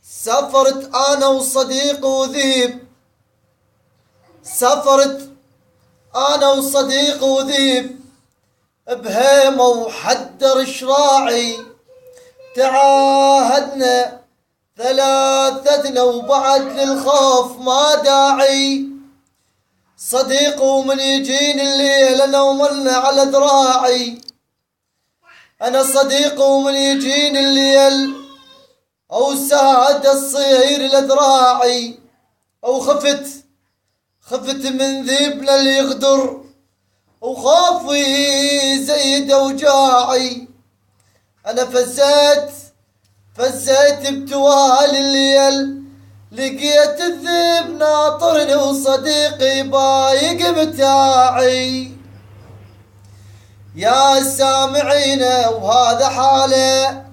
سافرت أنا وصديق وذيب، سافرت أنا وصديق وذيب بهيمة وحدر شراعي، تعاهدنا ثلاثتنا وبعد للخوف ما داعي. صديق ومن يجيني الليل أنا وملنا على ذراعي، أنا صديق ومن يجيني الليل أو ساعد الصير لذراعي، أو خفت من ذيبنا اللي يغدر وخافي زيد اوجاعي. أنا فزيت بتوال الليل، لقيت الذيب ناطرني وصديقي بايق متاعي. يا سامعين وهذا حاله،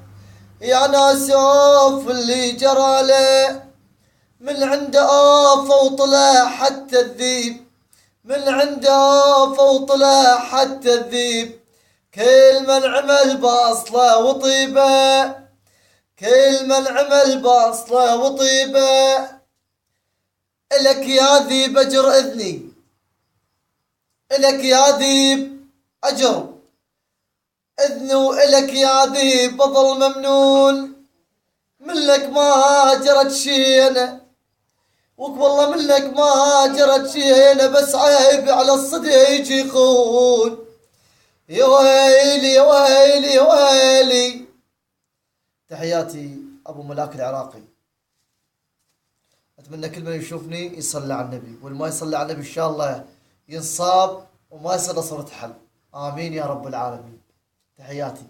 يا ناس اوف اللي جرى له، من عنده اوفى وطلع حتى الذيب، من عنده اوفى وطلع حتى الذيب. كل من عمل باصله وطيبه، كل من عمل باصله وطيبه. الك يا ذيب اجر اذني، الك يا ذيب اجر اذني، والك يا ذيب بظل ممنون. منك ما جرت شينا، والله منك ما جرت شينا، بس عيب على الصديق يخون. يا ويلي يا ويلي يا ويلي. تحياتي ابو ملاك العراقي. اتمنى كل من يشوفني يصلي على النبي، واللي ما يصلي على النبي ان شاء الله ينصاب وما يصير صورة حل. امين يا رب العالمين. تحياتي.